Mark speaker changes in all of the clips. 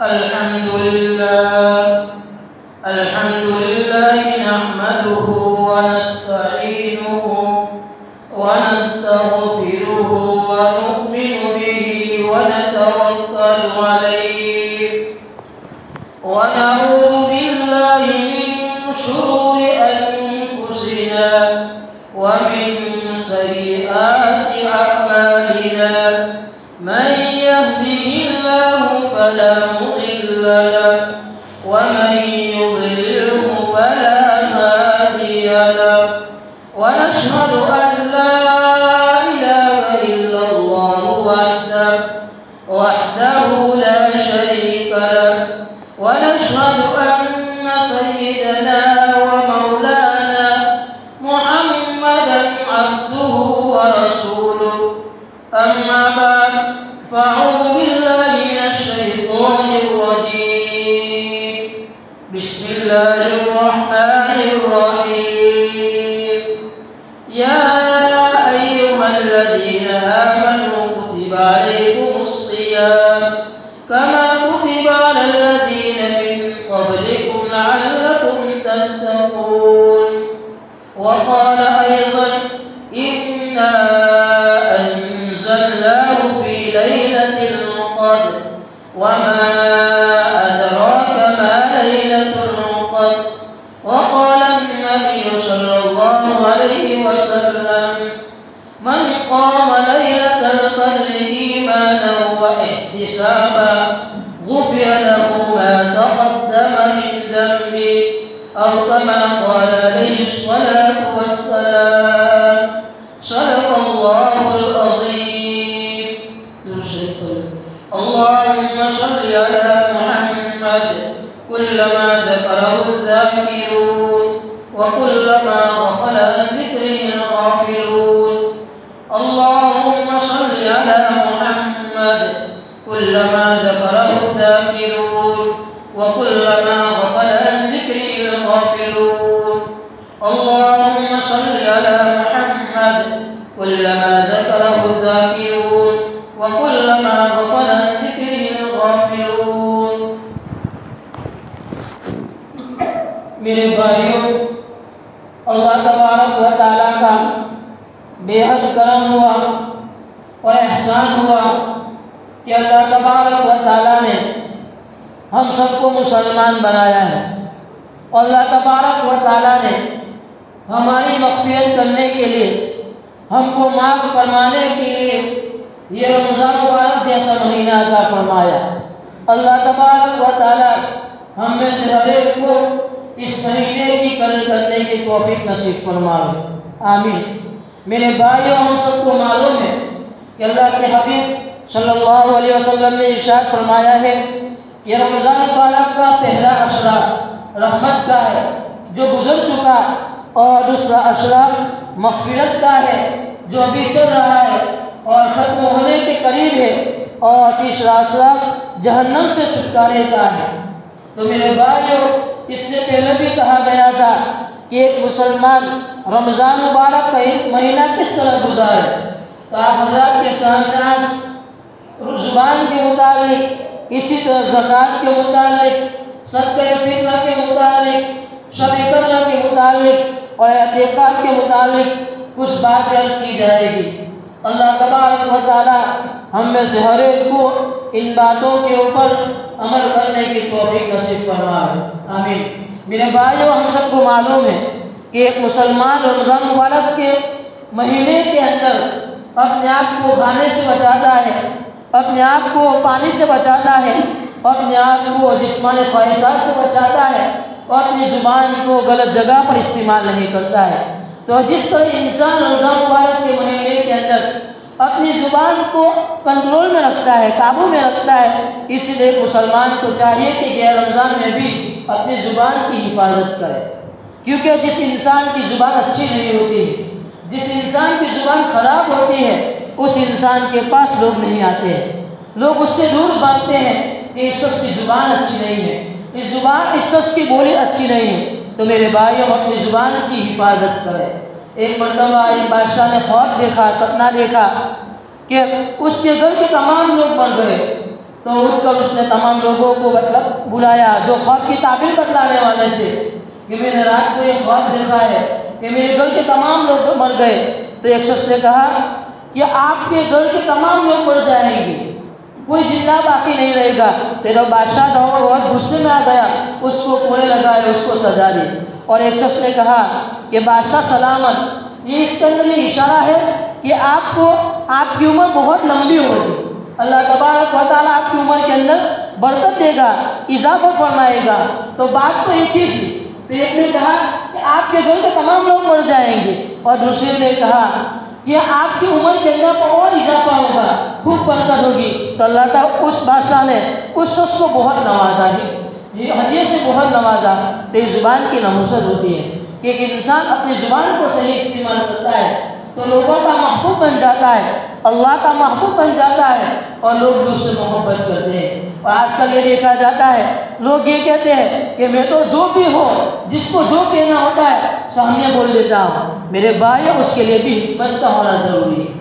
Speaker 1: الحمد لله نحمده ونستعينه ونستغفره ونؤمن به ونتوكل عليه ونعوذ بالله من شرور أنفسنا ومن سيئات أعمالنا من يهده الله فلا مضل له ومن يضلله فلا هادي له ونشهد أن لا إله إلا الله وحده لا شريك له ونشهد أن سيدنا ومولانا محمدا عبده ورسوله أما بعد فأعوذ بالله من الشيطان الرجيم بسم الله الرحمن الرحيم يا أيها الذين آمنوا كتب عليكم الصيام كما كتب على الذين من قبلكم لعلكم تتقون وقال أيضا إنا أنزلناه في ليلة القدر وما أدراك ما ليلة القدر وقال النبي صلى الله عليه وسلم من قام ليلة القدر إيمانا واحتسابا غفر له ما تقدم من ذنبه أو كما قال عليه الصلاة والسلام صدق الله العظيم. اللهم صل على محمد كلما ذكره الذاكرون وكلما غفل عن ذكره الغافلون. اللهم صل على محمد كلما ذكره الذاكرون وكلما غفل عن ذكره الغافلون. اللهم صل على محمد كلما ذكره الذاكرون وكلما غفل عن ذكره الغافلون. میرے بھائیوں، اللہ تبارک و تعالیٰ کا بے حد کرم ہوا اور احسان ہوا کہ اللہ تبارک و تعالیٰ نے ہم سب کو مسلمان بنایا ہے اور اللہ تبارک و تعالیٰ نے ہماری مغفرت کرنے کے لیے، ہم کو معاف فرمانے کے لیے یہ رمضان مبارک جیسا مہینہ عطا فرمایا. اللہ تبارک و تعالیٰ ہم میں سے ہر ایک کو اس مہینے کی قدر کرنے کی توفیق نصیب فرمائے، آمین. میرے بھائیوں، ہم سب کو معلوم ہے کہ اللہ کے حبیب صلی اللہ علیہ وسلم نے ارشاد فرمایا ہے کہ رمضان مبارک کا پہلا عشرہ رحمت کا ہے جو گزر چکا، اور دوسرا عشرہ مغفرت کا ہے جو ابھی چل رہا ہے اور ختم ہونے کے قریب ہے، اور تیسرا عشرہ جہنم سے چھٹکارے کا ہے. تو میرے بھائیوں، اس سے پہلے بھی کہا گیا تھا کہ ایک مسلمان رمضان مبارک کا ایک مہینہ کس طرح گزارے. تو آپ حضرات کے سامنے آج زبان کے متعلق، اسی طرح زکوٰۃ کے متعلق، صدقہ فطرہ کے متعلق، شب قدر کے متعلق اور اعتکاف کے متعلق کچھ باتیں عرض کی جائے گی. اللہ تبارک و تعالی ہم میں سے ہر ایک کو ان باتوں کے اوپر عمل کرنے کی توفیق نصیب فرمائے، آمین. میرے بھائیوں، ہم سب کو معلوم ہے کہ ایک مسلمان رمضان مبارک کے مہینے کے اندر اپنے آپ کو کھانے سے بچاتا ہے، اپنے آپ کو پانی سے بچاتا ہے، اپنے آپ کو جسمانی خواہشات سے بچاتا ہے اور اپنی زبان کو غلط جگہ پر استعمال نہیں کرتا ہے. تو جس طرح انسان رمضان مبارک کے مہینے کے اندر اپنی زبان کو کنٹرول میں رکھتا ہے، قابو میں رکھتا ہے، اس لیے مسلمان کو چاہیے کہ غیر رمضان میں بھی اپنی زبان کی حفاظت کرے. کیونکہ جس انسان کی زبان اچھی نہیں ہوتی، جس انسان کی زبان خراب ہوتی ہے، اس انسان کے پاس لوگ نہیں آتے ہیں، لوگ اس سے دور بھاگتے ہیں کہ اس شخص کی زبان اچھی نہیں ہے، اس شخص کی بولی اچھی نہیں ہے. تو میرے بھائیوں، اپنی زبان کی حفاظت کریں. ایک مرتبہ ایک بادشاہ نے خواب دیکھا، سپنا دیکھا کہ اس کے گھر کے تمام لوگ مر گئے تو اٹھ کر اس نے تمام لوگوں کو بلایا جو خواب کی تعبیر بتلانے والے تھے کہ میں نے رات کو ایک خواب دیکھا ہے کہ میرے گھر کے تمام لوگ مر گئے. تو ایک شخص نے کہا کہ آپ کے گھر کے تمام لوگ مر جائیں گے, کوئی زندہ باقی نہیں رہے گا. تو بادشاہ تھا وہ بہت غصے میں آ گیا, اس کو کوڑے لگائے, اس کو سزا دی. اور ایک شخص نے کہا کہ بادشاہ سلامت, یہ اس کے اندر یہ اشارہ ہے کہ آپ کو آپ کی عمر بہت لمبی ہوگی, اللہ تبارک و تعالیٰ آپ کی عمر کے اندر برکت دے گا, اضافہ فرمائے گا. تو بات تو ایک ہی تھی. تو ایک نے کہا کہ آپ کے گھر کے تمام لوگ مر جائیں گے, اور دوسرے نے کہا کہ آپ کی عمر کے اندر اور اضافہ ہوگا, خوب برکت ہوگی. تو اللہ تعالیٰ اس بادشاہ نے اس شخص کو بہت نوازا, یہ ہدیے سے بہت نوازا. تو اس زبان کی نحوست ہوتی ہے کہ ایک انسان اپنی زبان کو صحیح استعمال کرتا ہے تو لوگوں کا محبوب بن جاتا ہے, اللہ کا محبوب بن جاتا ہے, اور لوگ بھی اس سے محبت کرتے ہیں. اور آج کل یہ دیکھا جاتا ہے, لوگ یہ کہتے ہیں کہ میں تو جو بھی ہو, جس کو جو کہنا ہوتا ہے سامنے بول دیتا ہوں. میرے بھائی اس کے لیے بھی حکمت کا ہونا ضروری ہے.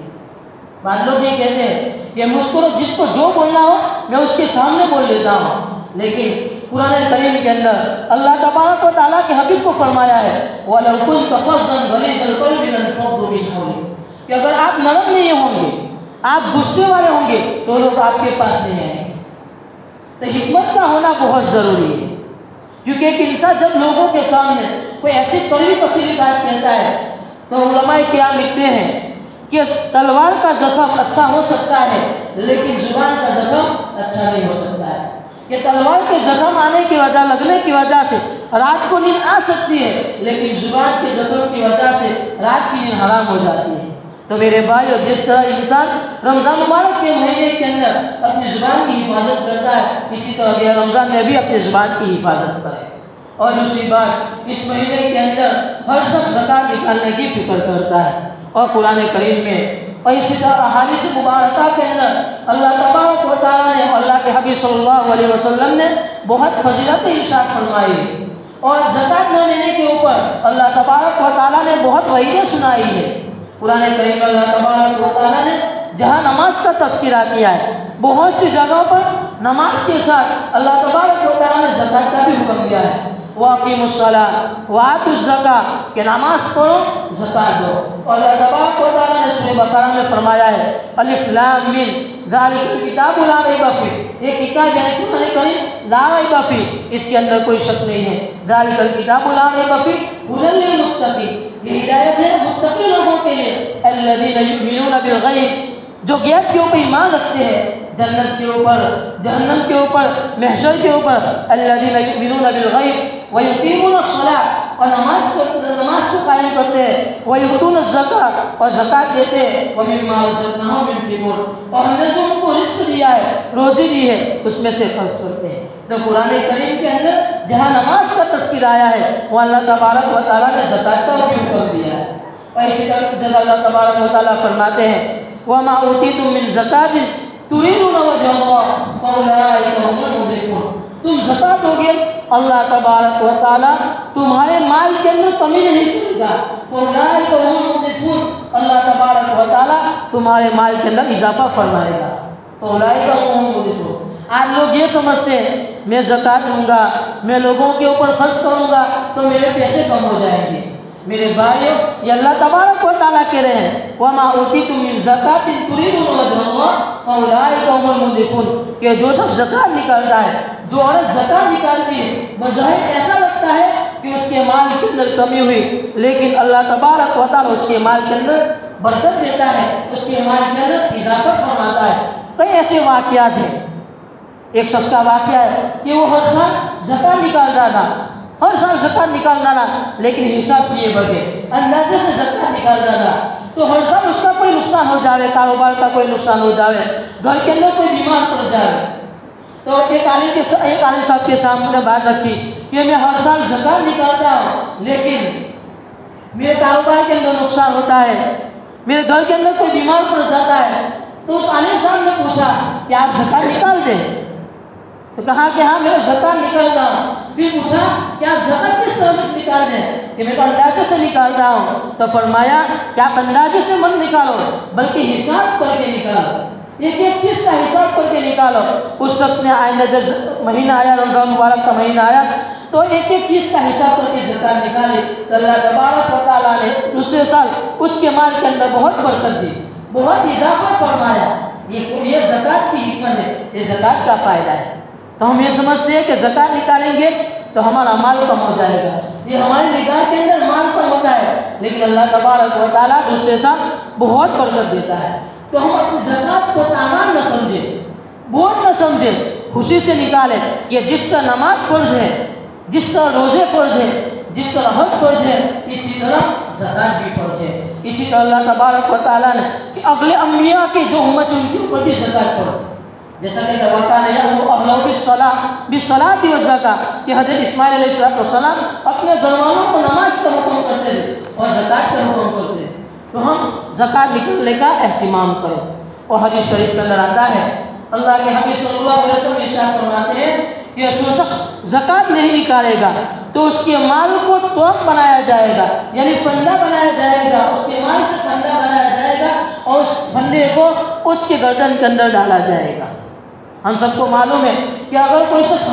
Speaker 1: بعض لوگ یہ کہتے ہیں کہ مجھ کو جس کو جو بولنا ہو میں اس کے سامنے بول دیتا ہوں, لیکن قرآن کریم کے اندر اللہ تبارک و تعالیٰ کے حبیب کو فرمایا ہے وَلَوْ كُنْتَ فَظًّا غَلِيظَ الْقَلْبِ لَانفَضُّوا مِنْ حَوْلِكَ, کہ اگر آپ نرم نہیں ہوں گے, آپ غصے والے ہوں گے تو لوگ آپ کے پاس نہیں آئیں گے. تو حکمت کا ہونا بہت ضروری ہے, کیونکہ ایک انسان جب لوگوں کے سامنے کوئی ایسی کڑوی کسیلی بات کہتا ہے تو علماء کرام لکھتے ہیں کہ تلوار کا زخم اچھا ہو سکتا ہے لیکن زبان کا زخم اچھا نہیں ہو سکتا ہے. کہ تلوار کے زخم آنے کی وجہ, لگنے کی وجہ سے رات کو نیند آ سکتی ہے, لیکن زبان کے زخم کی وجہ سے رات کی نیند حرام ہو جاتی ہے. تو میرے بھائیو, جس طرح انسان رمضان مبارک کے مہینے کے اندر اپنی زبان کی حفاظت کرتا ہے, اسی طرح یہ رمضان میں بھی اپنی زبان کی حفاظت کرے. اور دوسری بات, اس مہینے کے اندر ہر شخص زکات نکالنے کی فکر کرتا ہے. اور قرآن کریم میں اور اسی طرح احادیث مبارکہ کے اندر اللہ تبارک و تعالیٰ نے, اللہ کے حبیب صلی اللہ علیہ وسلم نے بہت فضیلت ارشاد فرمائی. اور زکات نہ لینے کے اوپر اللہ تبارک و تعالیٰ نے بہت وعیدیں سنائی ہے. قرآن کریم اللہ تبارک و تعالیٰ نے جہاں نماز کا تذکرہ کیا ہے, بہت سی جگہوں پر نماز کے ساتھ اللہ تبارک و تعالیٰ نے زکات کا بھی حکم دیا ہے. وَأَقِيمُوا الصَّلَاةَ وَآتُوا الزَّكَاةَ, کہ نماز پڑھو زکات دو. اور اللہ تبارک و تعالیٰ نے سورہ بقرہ میں فرمایا ہے الف لام میم ذَلِكَ الْكِتَابُ لَا رَيْبَ فِيهِ, یہ کتاب یعنی قرآن کریم لا ریب فیہ, اس کے اندر کوئی شک نہیں ہے. ذَلِكَ الْكِتَابُ لَا رَيْبَ فِيهِ هُدًى لِّلْمُتَّقِينَ, یہ ہدایت ہے متقی لوگوں کے لیے. الَّذِينَ يُؤْمِنُونَ بِالْغَيْبِ, جو غیب کے اوپر ایمان رکھتے ہیں, جنت کے اوپر, جہنم کے اوپر, محشر کے اوپر. الَّذِينَ يُؤْمِنُونَ بِالْغَيْبِ وَيُقِيمُونَ الصَّلَاةَ, اور نماز کو قائم کرتے ہیں. وَيُؤْتُونَ الزَّكَاةَ, اور زکات دیتے ہیں. وَمِمَّا رَزَقْنَاهُمْ يُنْفِقُونَ, اور ہم نے جو ان کو رزق دیا ہے, روزی دی ہے, اس میں سے خرچ کرتے ہیں. تو قرآن کریم کے اندر جہاں نماز کا تذکرہ آیا ہے وہاں اللہ تبارک و تعالیٰ نے زکات کا بھی حکم دیا ہے. اور اسی طرح اللہ تبارک و تعالیٰ فرماتے ہیں وَمَا أُوتِيتُم مِّن زَكَاةٍ تُرِيدُونَ وَجْهَ اللَّهِ فَأُولَٰئِكَ هُمُ الْمُضْعِفُونَ, تم زکات ہوگے, اللہ تبارک و تعالیٰ تمہارے مال کے اندر کمی نہیں کرے گا. فَأُولَٰئِكَ هُمُ الْمُضْعِفُونَ, اللہ تبارک و تعالیٰ تمہارے مال کے اندر اضافہ فرمائے گا. فَأُولَٰئِكَ هُمُ الْمُضْعِفُونَ. آج لوگ یہ سمجھتے ہیں میں زکات دوں گا, میں لوگوں کے اوپر خرچ کروں گا تو میرے پیسے کم ہو جائیں گے. میرے بھائیو, یہ اللہ تبارک و تعالیٰ کہہ رہے ہیں وَمَا أُوتِيتُم مِّن زَكَاةٍ تُرِيدُونَ وَجْهَ اللَّهِ فَأُولَٰئِكَ هُمُ الْمُضْعِفُونَ, کہ جو شخص زکات نکالتا ہے, جو عورت زکات نکالتی ہے, بظاہر ایسا لگتا ہے کہ اس کے مال کے اندر کمی ہوئی, لیکن اللہ تبارک و تعالیٰ اس کے مال کے اندر برکت دیتا ہے, اس کے مال کے اندر اضافہ فرماتا ہے. کئی ایسے واقعات ہیں. ایک شخص کا واقعہ ہے کہ وہ ہر سال زکات نکالتا تھا, ہر سال زکات نکالتا تھا, لیکن حساب کیے بغیر اندازے سے زکات نکالتا تھا. تو ہر سال اس کا کوئی نقصان ہو جاوے, کاروبار کا کوئی نقصان ہو جاوے, گھر کے اندر کوئی بیمار پڑ جاوے. تو ایک عالم صاحب کے سامنے بات رکھی کہ میں ہر سال زکات نکالتا ہوں لیکن میرے کاروبار کے اندر نقصان ہوتا ہے, میرے گھر کے اندر کوئی بیمار پڑ جاتا ہے. تو اس عالم صاحب نے پوچھا کہ آپ زکات نکال دیں؟ تو کہا کہ ہاں میں زکات نکالتا ہوں. پھر پوچھا کہ آپ زکات کس طرح سے نکال دیں؟ کہ میں تو اندازے سے نکالتا ہوں. تو فرمایا کہ آپ اندازے سے مت نکالو بلکہ حساب کر کے نکالو. ایک ایک چیز کا حساب کر کے نکالو. اس شخص نے آئندہ جب مہینہ آیا، رمضان مبارک کا مہینہ آیا، تو ایک ایک چیز کا حساب کر کے زکات نکالے. تو اللہ تبارک و تعالیٰ نے دوسرے سال اس کے مال کے اندر بہت برکت دی، بہت اضافہ فرمایا. یہ زکات کی حکمت ہے، یہ زکات کا فائدہ ہے. تو ہم یہ سمجھتے ہیں کہ زکات نکالیں گے تو ہمارا مال کم ہو جائے گا، یہ ہماری نگاہ کے اندر مال کم ہوتا ہے، لیکن اللہ تبارک و تعالیٰ دوسرے سال بہت برکت دیتا ہے. تو ہم اپنی زکات کو تاوان نہ سمجھیں، بوجھ نہ سمجھیں، خوشی سے نکالیں. یہ جس کا نماز فرض ہے، جس طرح روزے فرض ہے، جس طرح حج فرض ہے، اسی طرح زکات بھی فرض ہے. اسی طرح اللہ تبارک و تعالیٰ نے کہ اگلے انبیاء کی جو امت ان کے اوپر بھی زکات فرض ہے. جیسا کہ وَكَانَ يَأْمُرُ أَهْلَهُ بِالصَّلَاةِ وَالزَّكَاةِ کہ حضرت اسماعیل علیہ السلام اپنے گھر والوں کو نماز کا حکم کرتے تھے اور زکات کا حکم کرتے تھے. تو ہم زکات نکالنے کا اہتمام کریں. اور حدیث شریف کے اندر آتا ہے، اللہ کے حبیب صلی اللہ علیہ وسلم ارشاد فرماتے ہیں کہ جو شخص زکات نہیں نکالے گا تو اس کے مال کو توق بنایا جائے گا، یعنی فندہ بنایا جائے گا، اس کے مال سے فندہ بنایا جائے گا اور اس فندے کو اس کے گردن کے اندر ڈالا جائے گا. ہم سب کو معلوم ہے کہ اگر کوئی شخص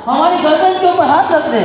Speaker 1: ہماری گردن کے اوپر ہاتھ رکھ دے،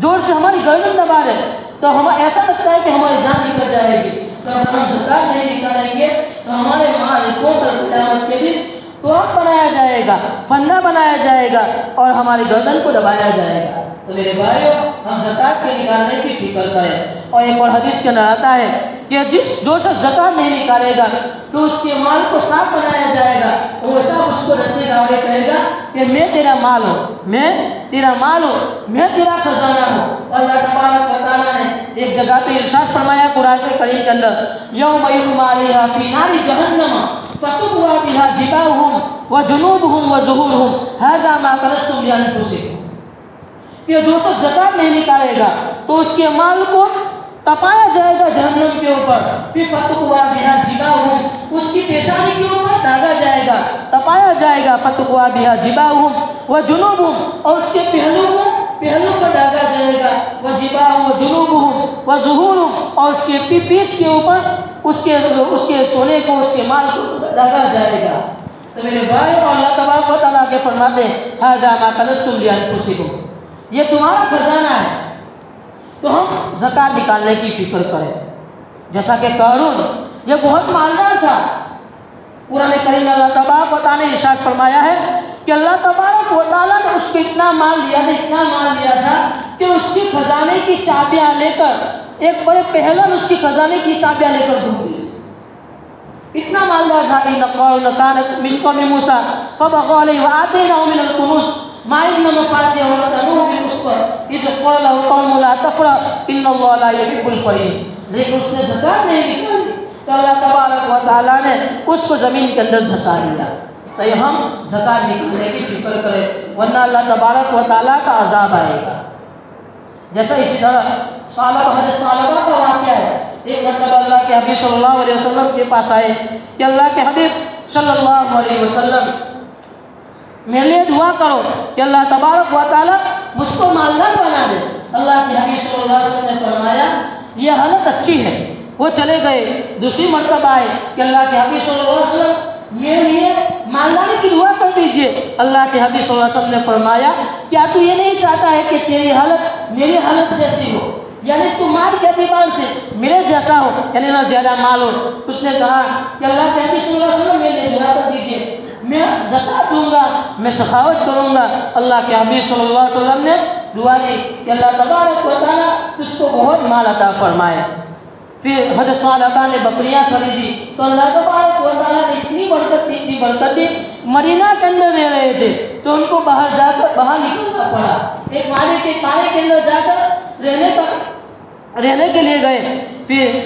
Speaker 1: زور سے ہماری گردن دبا دے، تو ہمیں ایسا لگتا ہے کہ ہماری جان نکل جائے گی. تو اگر ہم زکات نہیں نکالیں گے تو ہمارے مال کو قیامت کے دن توق بنایا جائے گا، فندہ بنایا جائے گا اور ہماری گردن کو دبایا جائے گا. تو میرے بھائیو، ہم زکات کے نکالنے کی فکر کریں. اور ایک اور حدیث کے اندر آتا ہے کہ جو شخص زکات نہیں نکالے گا تو اس کے مال کو صاف بنایا جائے گا، تو وہ سب اس کو رسے گا اور یہ کہے گا کہ میں تیرا مال ہوں، میں تیرا مال ہوں، میں تیرا خزانہ ہوں. اللہ تبارک و تعالیٰ نے ایک جگہ پہ ارشاد فرمایا قرآن کریم کے اندر، یوم یحمى علیہا فی نار جہنم فتکوی بہا جباہہم وجنوبہم وظہورہم ھذا ما کنزتم لانفسکم. کہ جو شخص زکات نہیں نکالے گا تو اس کے مال کو تپایا جائے گا جہنم کے اوپر، پھر فتکوی بہا جباہہم، اس کی پیشانی کے اوپر داغا جائے گا، تپایا جائے گا. فتکوی بہا جباہہم وجنوبہم، اور اس کے پہلو پر داغا جائے گا. وجباہہم وجنوبہم وظہورہم، اور اس کے پیٹھ کے اوپر اس کے سونے کو، اس کے مال کو داغا جائے گا. تو میرے بھائی، اللہ تبارک و تعالیٰ کے فرماتے ہیں ھذا ما کنزتم لانفسکم، یہ تمہارا خزانہ ہے. تو ہم زکات نکالنے کی فکر کریں. جیسا کہ قارون یہ بہت مالدار تھا. قرآن کریم میں اللہ تبارک و تعالیٰ نے ارشاد فرمایا ہے کہ اللہ تبارک و تعالیٰ نے اس کو اتنا مال دیا تھا، اتنا مال دیا تھا کہ اس کی خزانے کی چابیاں لے کر ایک بڑے پہلوان اس کی خزانے کی چابیاں لے کر ڈوب گئے. اتنا مالدار تھا. ان قارون کان من قوم موسیٰ فبغى علیہ وآتیناہ من الکنوز ما ان مفاتحہ لتنوء بالعصبۃ اذ قال له قومه لا تفرح ان اللہ لا يحب الفرح. لیکن اس نے زکات نہیں نکالی تو اللہ تبارک و تعالیٰ نے اس کو زمین کے اندر دھسا دیا. تو یہ ہم زکات نکالنے کی فکر کریں، ورنہ اللہ تبارک و تعالیٰ کا عذاب آئے گا. جیسا اسی طرح حضرت ثعلبہ کا واقعہ ہے. ایک مرتبہ اللہ کے حبیب صلی اللہ علیہ وسلم کے پاس آئے کہ اللہ کے حبیب صلی اللہ علیہ وسلم میرے لیے دعا کرو کہ اللہ تبارک و تعالیٰ مجھ کو مالدار بنا دے. اللہ کے حبیب صلی اللہ علیہ وسلم نے فرمایا یہ حالت اچھی ہے. وہ چلے گئے. دوسری مرتبہ آئے کہ اللہ کے حبیب صلی اللہ علیہ وسلم میرے لیے مالداری کی دعا کر دیجئے. اللہ کے حبیب صلی اللہ علیہ وسلم نے فرمایا کیا تو یہ نہیں چاہتا ہے کہ تیری حالت میری حالت جیسی ہو، یعنی تم مال کے اعتبار سے میرے جیسا ہو، یعنی نہ زیادہ مال ہو. اس نے کہا کہ اللہ کے حبیب صلی اللہ علیہ وسلم میرے لیے دعا کر دیجئے، میں زکات دوں گا، میں سخاوت کروں گا. اللہ کے حبیب صلی اللہ علیہ وسلم نے دعا دی کہ اللہ تبارک و تعالیٰ اس کو بہت مال عطا فرمائے. پھر حضرت ثعلبہ نے بکریاں خریدی تو اللہ تبارک و تعالیٰ نے اتنی برکت دی. مدینہ کے اندر رہ رہے تھے تو ان کو باہر نکلنا پڑا. ایک مالے کے کے اندر جا کر رہنے کے لیے گئے. پھر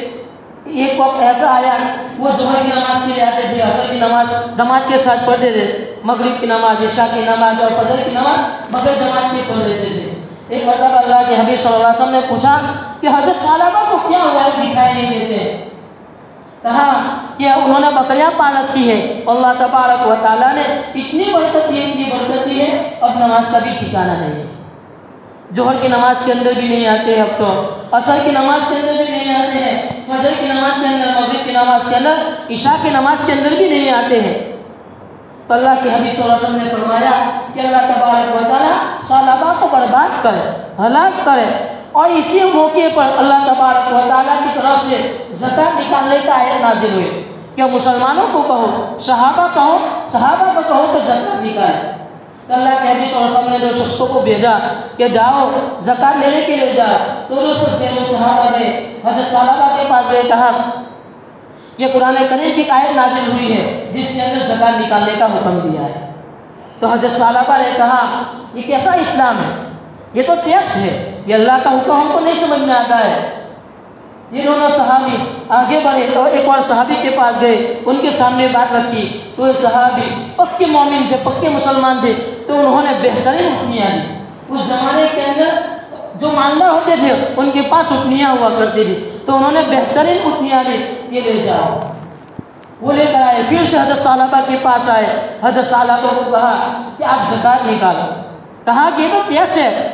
Speaker 1: ایک وقت ایسا آیا وہ ظہر کی نماز کے لیے آتے تھے، عصر کی نماز جماعت کے ساتھ پڑھتے تھے، مغرب کی نماز، عشاء کی نماز اور فجر کی نماز مگر جماعت میں پڑھ لیتے تھے. ایک مرتبہ اللہ کے حبیب صلی اللہ علیہ وسلم نے پوچھا کہ حضرت ثعلبہ کو کیا ہوا ہے دکھائی نہیں دیتے؟ کہا کہ انہوں نے بکریاں پال رکھی ہے. اللہ تبارک و تعالیٰ نے اتنی برکت دی ہے اب نماز کا بھی ٹھکانہ نہیں ہے. ظہر کی نماز کے اندر بھی نہیں آتے اب تو، عصر کی نماز کے اندر بھی نہیں آتے ہیں، فجر کی نماز کے اندر، مغرب کی نماز کے اندر عشاء کی نماز کے اندر بھی نہیں آتے ہیں۔ تو اللہ کے حبیب صلی اللہ علیہ وسلم نے فرمایا کہ اللہ تبارک و تعالیٰ صالبہ کو برباد کرے، ہلاک کرے، اور اسی موقع پر اللہ تبارک و تعالیٰ کی طرف سے زکوٰۃ نکالنے کا آیت نازل ہوئی کہ مسلمانوں کو کہو، صحابہ کو کہو کہ زکوٰۃ نکالے۔ تو اللہ کے حبیب صلی اللہ علیہ وسلم نے جو شخصوں کو بھیجا کہ جاؤ زکوٰۃ لینے کے لیے جاؤ، تو جو صحابہ نے حضرت صالبہ کے پاس گئے، کہا یہ قرآن کریم کی آیت نازل ہوئی ہے جس کے اندر زکوٰۃ نکالنے کا حکم دیا ہے۔ تو حضرت صالبہ نے کہا یہ کیسا اسلام ہے، یہ تو ٹیکس ہے، یہ اللہ کا حکم ہم کو نہیں سمجھ میں آتا ہے۔ یہ دونوں صحابی آگے بڑھے اور ایک اور صحابی کے پاس گئے، ان کے سامنے بات رکھی تو یہ صحابی پکے مومن تھے، پکے مسلمان تھے، تو انہوں نے بہترین اٹھنیاں دی۔ اس زمانے کے اندر جو مالدار ہوتے تھے ان کے پاس اٹھنیاں ہوا کرتی تھی، تو انہوں نے بہترین اٹھنیاں دی، یہ لے جاؤ۔ وہ لے کر آئے، پھر سے حضرت صالبہ کے پاس آئے، حضرت صالبہ کو کہا کہ آپ زکوٰۃ نکالو۔ کہا کہ یہ تو ٹیکس ہے،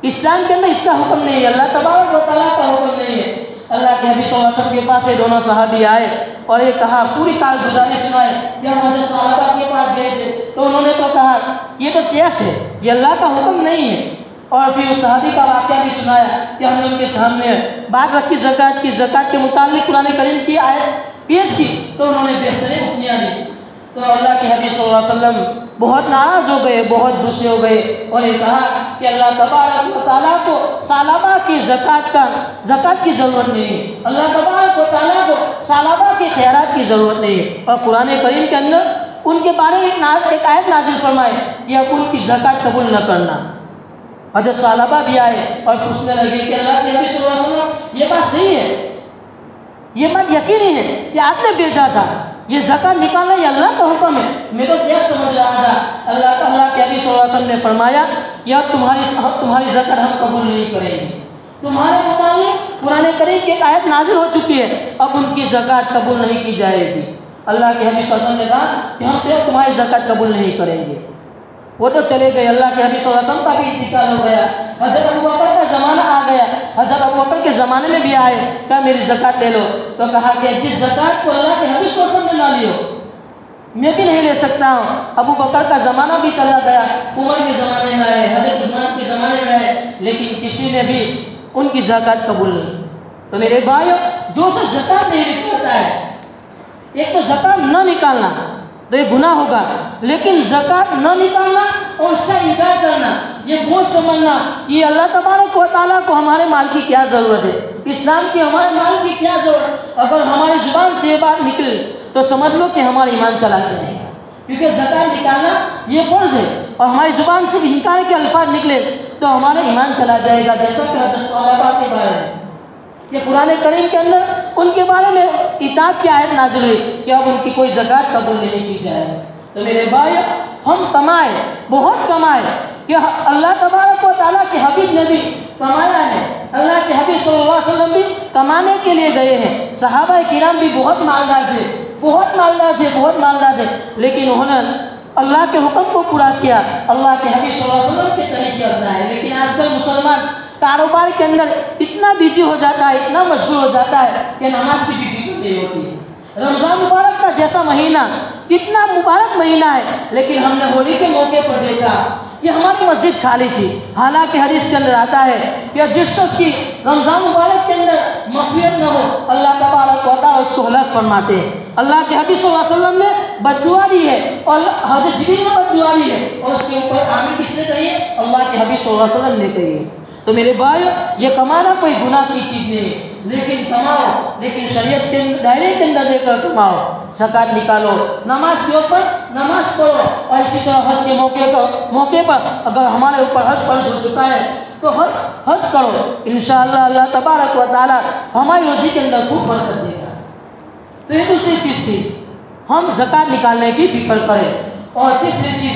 Speaker 1: اسلام کے اندر اس کا حکم نہیں ہے، اللہ تبارک و تعالیٰ کا حکم نہیں ہے۔ اللہ کے حبیب صلی اللہ علیہ وسلم کے پاس یہ دونوں صحابی آئے اور یہ کہا، پوری کارگزاری سنائے کہ ہم حضرت صالبہ کے پاس گئے تھے تو انہوں نے تو کہا یہ تو ٹیکس ہے، یہ اللہ کا حکم نہیں ہے۔ اور پھر اس صحابی کا واقعہ بھی سنایا کہ ہم نے ان کے سامنے بات رکھی زکوٰۃ کے متعلق قرآن کریم کی آیت پیش کی تو انہوں نے بہترین اٹھنیاں دی۔ تو اللہ کے حبیب صلی اللہ علیہ وسلم بہت ناراض ہو گئے، بہت غصے ہو گئے اور یہ کہا کہ اللہ تبارک و تعالیٰ کو صالبہ کی زکوٰۃ کی ضرورت نہیں ہے، اللہ تبارک و تعالیٰ کو صالبہ کے خیرات کی ضرورت نہیں ہے۔ اور قرآن کریم کے اندر ان کے بارے میں ایک آیت نازل فرمائے کہ اب ان کی زکوٰۃ قبول نہ کرنا۔ حضرت صالبہ بھی آئے اور پوچھنے لگے کہ اللہ کے حبیب صلی اللہ علیہ وسلم یہ بات صحیح ہے، یہ بات یقینی ہے کہ آپ نے بھیجا تھا، یہ زکوٰۃ نکالنا یہ اللہ کا حکم ہے، میں تو کیا سمجھ رہا تھا۔ اللہ کے حبیب صلی اللہ علیہ وسلم نے فرمایا یا تمہاری زکوٰۃ ہم قبول نہیں کریں گے، تمہارے متعلق قرآن کریم کی ایک آیت نازل ہو چکی ہے، اب ان کی زکوٰۃ قبول نہیں کی جائے گی۔ اللہ کے حبیب صلی اللہ علیہ وسلم نے کہا کہ ہم تمہاری زکوٰۃ قبول نہیں کریں گے۔ وہ تو چلے گئے، اللہ کے حبیب صلی اللہ علیہ وسلم کا بھی انتقال ہو گیا، حضرت ابوبکر کا زمانہ آ گیا، حضرت ابوبکر کے زمانے میں بھی آئے، کہا میری زکوٰۃ لے لو، تو کہا کہ جس زکوٰۃ کو اللہ کے حبیب صلی اللہ علیہ وسلم نے نہ لیو میں بھی نہیں لے سکتا ہوں۔ ابوبکر کا زمانہ بھی چلا گیا، عمر کے زمانے میں آئے، حضرت عثمان کے زمانے میں آئے، لیکن کسی نے بھی ان کی زکوٰۃ قبول نہیں۔ تو میرے بھائیو، جو سے زکوٰۃ نہیں نکالتا ہے، ایک تو زکوٰۃ نہ نکالنا تو یہ گناہ ہوگا، لیکن زکوٰۃ نہ نکالنا اور اس کا انکار کرنا، یہ بوجھ سمجھنا یہ اللہ تبارک و تعالیٰ کو ہمارے مال کی کیا ضرورت ہے، اسلام کی ہمارے مال کی کیا ضرورت۔ اگر ہماری زبان سے یہ بات نکلے تو سمجھ لو کہ ہمارا ایمان چلا جائے گا، کیونکہ زکوٰۃ نکالنا یہ فرض ہے، اور ہماری زبان سے بھی انکار کے الفاظ نکلے تو ہمارا ایمان چلا جائے گا، جیسا کہ حضرت صالبہ کے بارے میں یہ قرآن کریم کے اندر ان کے بارے میں اطاعت کی آیت نازل ہوئی کہ اب ان کی کوئی زکوٰۃ قبول نہیں کی جائے۔ تو میرے بھائی، ہم کمائے، بہت کمائے، کہ اللہ تبارک و تعالیٰ کے حبیب نے بھی کمایا ہے، اللہ کے حبیب صلی اللہ علیہ وسلم بھی کمانے کے لیے گئے ہیں، صحابہ کرام بھی بہت مالدار تھے، لیکن انہوں نے اللہ کے حکم کو پورا کیا، اللہ کے حبیب صلی اللہ علیہ وسلم کے طریقے اپنائے۔ لیکن آج کل مسلمان کاروبار کے اندر اتنا بزی ہو جاتا ہے، اتنا مشغول ہو جاتا ہے کہ نماز کی بھی فکر نہیں ہوتی۔ رمضان مبارک کا جیسا مہینہ کتنا مبارک مہینہ ہے، لیکن ہم نے ہولی کے موقع پر دیکھا کہ ہماری مسجد خالی تھی، حالانکہ حدیث کے اندر آتا ہے کہ جس شخص کی رمضان مبارک کے اندر مغفرت نہ ہو اللہ تبارک و تعالیٰ اس کو ہلاک فرماتے ہیں۔ اللہ کے حبیب صلی اللہ علیہ وسلم نے بد دعا دی ہے اور حضرت جبریل نے بد دعا دی ہے، اور اس کے اوپر آمین کس نے کہی ہے؟ اللہ کے حبیب صلی اللہ علیہ وسلم نے کہی ہے۔ تو میرے بھائیو، یہ کمانا کوئی گناہ کی چیز نہیں ہے، لیکن کماؤ، لیکن شریعت کے دائرے کے اندر دے کر کماؤ، زکوٰۃ نکالو، نماز کے اوپر نماز پڑھو، اور اسی طرح حج کے موقع پر اگر ہمارے اوپر حج فرض ہو چکا ہے تو حج کرو، انشاءاللہ اللہ تبارک و تعالیٰ ہماری روزی کے اندر خوب برکت دے گا۔ تو یہ دوسری چیز تھی، ہم زکوٰۃ نکالنے کی فکر کریں۔ اور تیسری چیز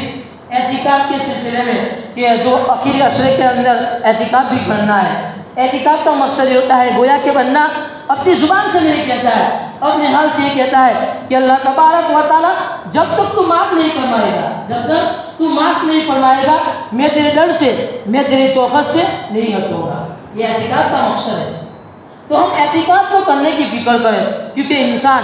Speaker 1: اعتکاف کے سلسلے میں کہ جو آخری عشرے کے اندر اعتکاف بھی کرنا ہے۔ اعتکاف کا مقصد یہ ہوتا ہے گویا کہ بندہ اپنی زبان سے نہیں کہتا ہے، اپنے حال سے یہ کہتا ہے کہ اللہ تبارک و تعالیٰ جب تک تو معاف نہیں فرمائے گا میں تیرے در سے، میں تیرے چوکھٹ سے نہیں ہٹوں گا۔ یہ اعتکاف کا مقصد ہے۔ تو ہم اعتکاف کو کرنے کی فکر کریں، کیونکہ انسان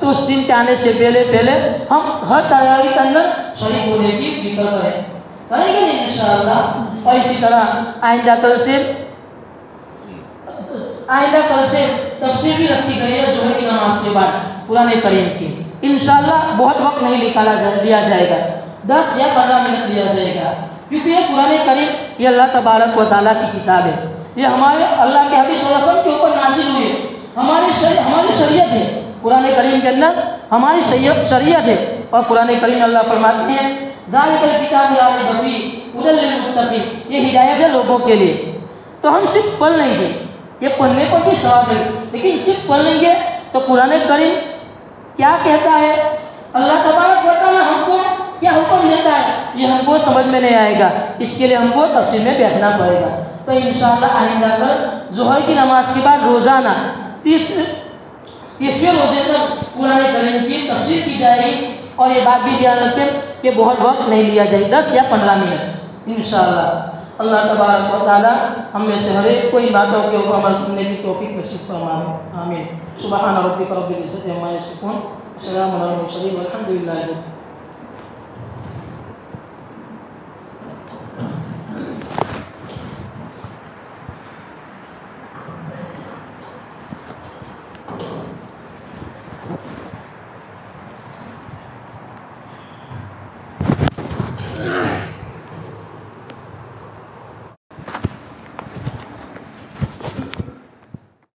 Speaker 1: تو اس دن کے آنے سے پہلے ہم ہر تیاری کے اندر شریک ہونے کی فکر کریں گے انشاءاللہ. اور اسی طرح آئندہ کل سے تفسیر بھی رکھی گئی ہے ظہر کی نماز کے بعد قرآن کریم کی. انشاءاللہ بہت وقت نہیں لیا جائے گا, 10 یا 15 منٹ لیا جائے گا, کیونکہ یہ قرآن کریم یہ اللہ تبارک و تعالیٰ کی کتاب ہے. یہ ہمارے اللہ کے حبیب صلی اللہ علیہ وسلم کے اوپر نازل ہوئی ہے. ہماری شریعت ہے قرآن کریم کے اندر, ہماری شریعت ہے. اور قرآن کریم اللہ فرماتے ہیں ذالک الکتاب لا ریب فیہ ھدی للمتقین, یہ ہدایت ہے لوگوں کے لیے. تو ہم صرف پڑھ لیں گے, یہ پڑھنے پر بھی ثواب ہے, لیکن صرف پڑھ لیں گے تو قرآن کریم کیا کہتا ہے, اللہ تبارک و تعالیٰ ہم کو کیا حکم دیتا ہے, یہ ہم کو سمجھ میں نہیں آئے گا. اس کے لیے ہم کو تفسیر میں بیٹھنا پڑے گا. تو انشاءاللہ آئندہ کل ظہر کی نماز کے بعد روزانہ 30ویں روزے تک قرآن کریم کی تفسیر کی جائے گی. اور یہ بات بھی دھیان رکھیں کہ بہت وقت نہیں لیا جائے, 10 یا 15 منٹ انشاءاللہ. اللہ تبارک و تعالی ہم میں سے ہر ایک کوئی باتوں کے اوپر عمل کرنے کی توفیق نصیب فرمائے. آمین. سبحان ربک رب العزت عما یصفون, وسلام علی المرسلین والحمد للہ.